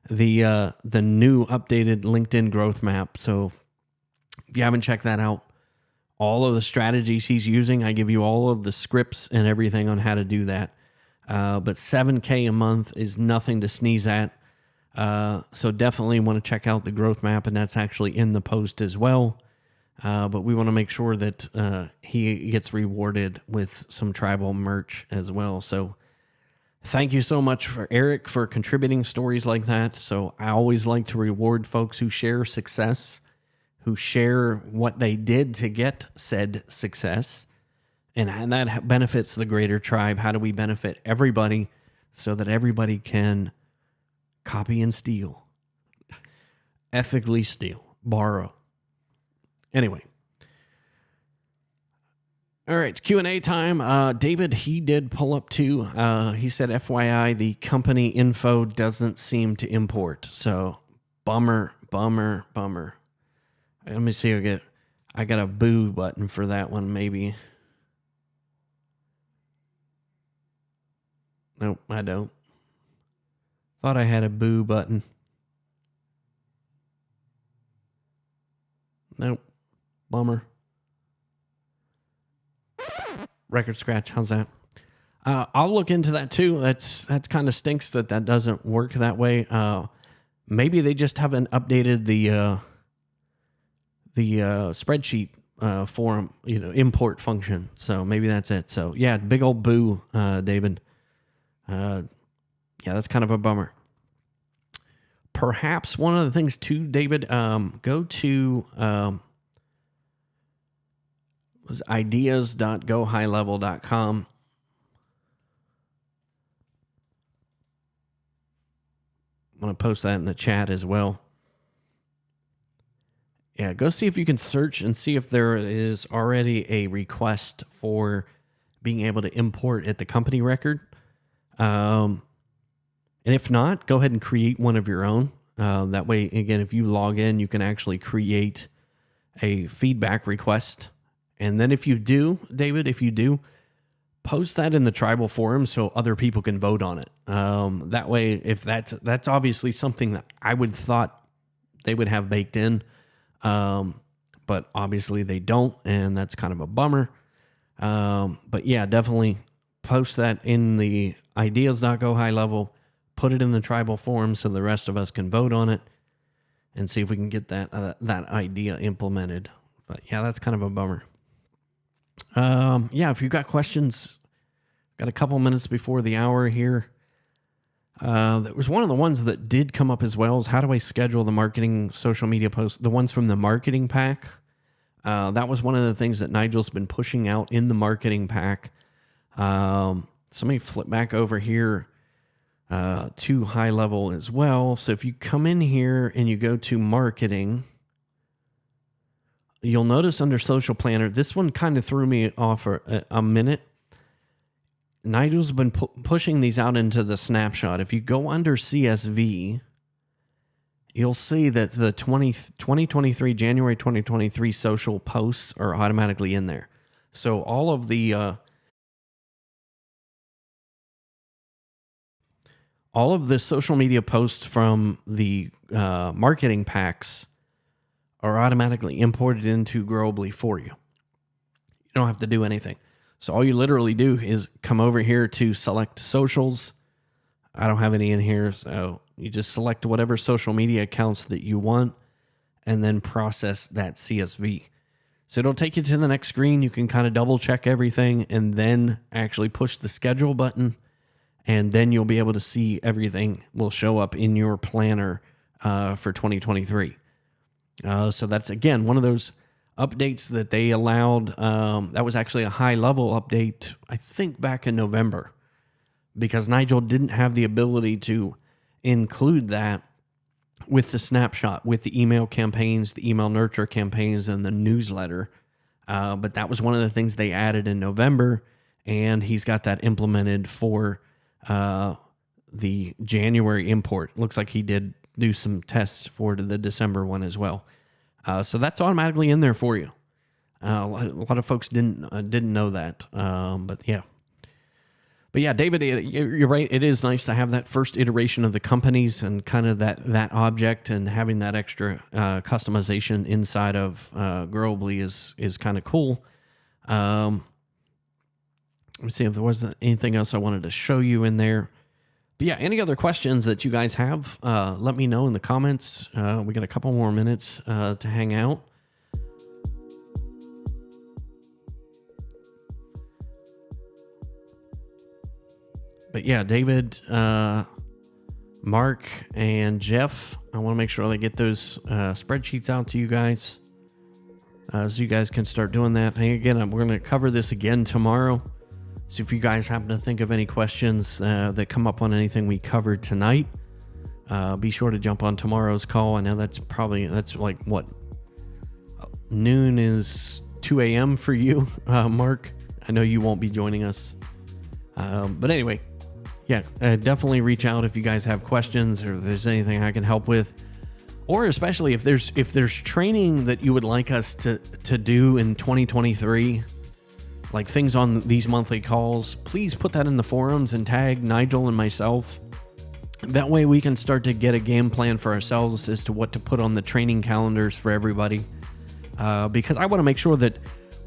the new updated LinkedIn growth map. So if you haven't checked that out, all of the strategies he's using, I give you all of the scripts and everything on how to do that. But $7,000 a month is nothing to sneeze at. So definitely want to check out the growth map, and that's actually in the post as well. But we want to make sure that he gets rewarded with some tribal merch as well. So thank you so much for Eric for contributing stories like that. So I always like to reward folks who share success, who share what they did to get said success. And that benefits the greater tribe. How do we benefit everybody so that everybody can copy and steal, ethically steal, borrow? Anyway. All right, it's Q&A time. David, he did pull up too. He said, FYI, the company info doesn't seem to import. So, bummer. Let me see. I got a boo button for that one, maybe. Nope, I don't. Thought I had a boo button. Nope. Bummer. Record scratch. How's that? I'll look into that too. That's kind of stinks that doesn't work that way. Maybe they just haven't updated the spreadsheet form, import function. So maybe that's it. So yeah, big old boo, David. Yeah, that's kind of a bummer. Perhaps one of the things too, David, go to was ideas.gohighlevel.com. I'm going to post that in the chat as well. Yeah, go see if you can search and see if there is already a request for being able to import at the company record. And if not, go ahead and create one of your own. That way, again, if you log in, you can actually create a feedback request. And then if you do, David, post that in the tribal forum so other people can vote on it. That way, if that's obviously something that I would thought they would have baked in, but obviously they don't, and that's kind of a bummer. But yeah, definitely post that in the ideas.go high level, put it in the tribal forum so the rest of us can vote on it and see if we can get that idea implemented. But yeah, that's kind of a bummer. Yeah, if you've got questions, got a couple minutes before the hour here. That was one of the ones that did come up as well, is how do I schedule the marketing social media posts, the ones from the marketing pack. That was one of the things that Nigel's been pushing out in the marketing pack. So let me flip back over here to high level as well. So if you come in here and you go to marketing, you'll notice under social planner, this one kind of threw me off for a minute. Nigel's been pushing these out into the snapshot. If you go under CSV, you'll see that the 2023, January 2023 social posts are automatically in there. So all of the all of the social media posts from the marketing packs are automatically imported into Growably for you. You don't have to do anything. So all you literally do is come over here to select socials. I don't have any in here, so you just select whatever social media accounts that you want and then process that CSV. So it'll take you to the next screen. You can kind of double check everything and then actually push the schedule button, and then you'll be able to see everything will show up in your planner for 2023. So that's, again, one of those updates that they allowed. That was actually a high-level update, I think, back in November, because Nigel didn't have the ability to include that with the snapshot, with the email campaigns, the email nurture campaigns, and the newsletter. But that was one of the things they added in November, and he's got that implemented for the January import. Looks like he did do some tests for the December one as well. So that's automatically in there for you. A lot of folks didn't know that, but yeah. But yeah, David, you're right. It is nice to have that first iteration of the companies and kind of that object, and having that extra customization inside of Growably is kind of cool. Let me see if there wasn't anything else I wanted to show you in there. But yeah, any other questions that you guys have, let me know in the comments. We got a couple more minutes to hang out. But yeah, David, Mark, and Jeff, I want to make sure they get those spreadsheets out to you guys, so you guys can start doing that. And again, we're going to cover this again tomorrow. So if you guys happen to think of any questions that come up on anything we covered tonight, be sure to jump on tomorrow's call. I know that's like what, noon is 2 a.m. for you, Mark. I know you won't be joining us. But anyway, yeah, definitely reach out if you guys have questions or if there's anything I can help with, or especially if there's training that you would like us to do in 2023, like things on these monthly calls. Please put that in the forums and tag Nigel and myself. That way we can start to get a game plan for ourselves as to what to put on the training calendars for everybody, because I want to make sure that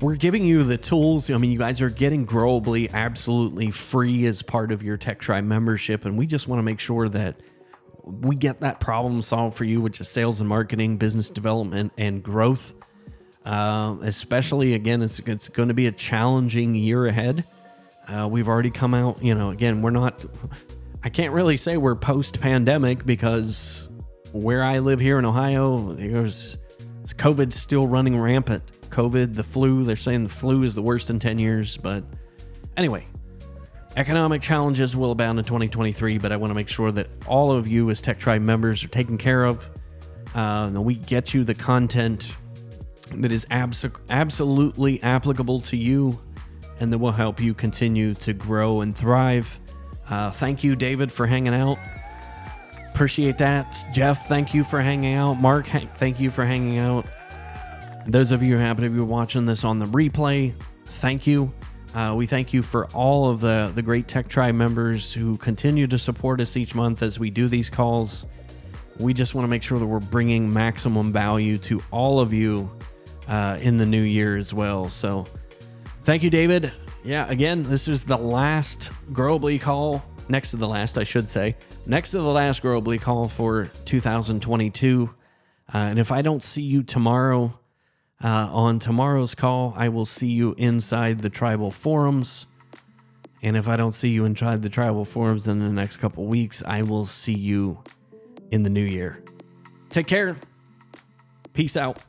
we're giving you the tools. I mean, you guys are getting Growably absolutely free as part of your Tech Tribe membership, and we just want to make sure that we get that problem solved for you, which is sales and marketing, business development, and growth. Especially, again, it's going to be a challenging year ahead. We've already come out, again, I can't really say we're post-pandemic, because where I live here in Ohio, COVID's still running rampant. COVID, the flu, they're saying the flu is the worst in 10 years. But anyway, economic challenges will abound in 2023, but I want to make sure that all of you as Tech Tribe members are taken care of. And we get you the content that is absolutely applicable to you, and that will help you continue to grow and thrive. Thank you, David, for hanging out. Appreciate that. Jeff, thank you for hanging out. Mark, thank you for hanging out. Those of you who happen to be watching this on the replay, thank you. We thank you for all of the great Tech Tribe members who continue to support us each month as we do these calls. We just want to make sure that we're bringing maximum value to all of you in the new year as well. So thank you, David. Yeah, again, this is the last Growably call, next to the last Growably call for 2022. And if I don't see you tomorrow, on tomorrow's call, I will see you inside the tribal forums. And if I don't see you inside the tribal forums in the next couple weeks, I will see you in the new year. Take care. Peace out.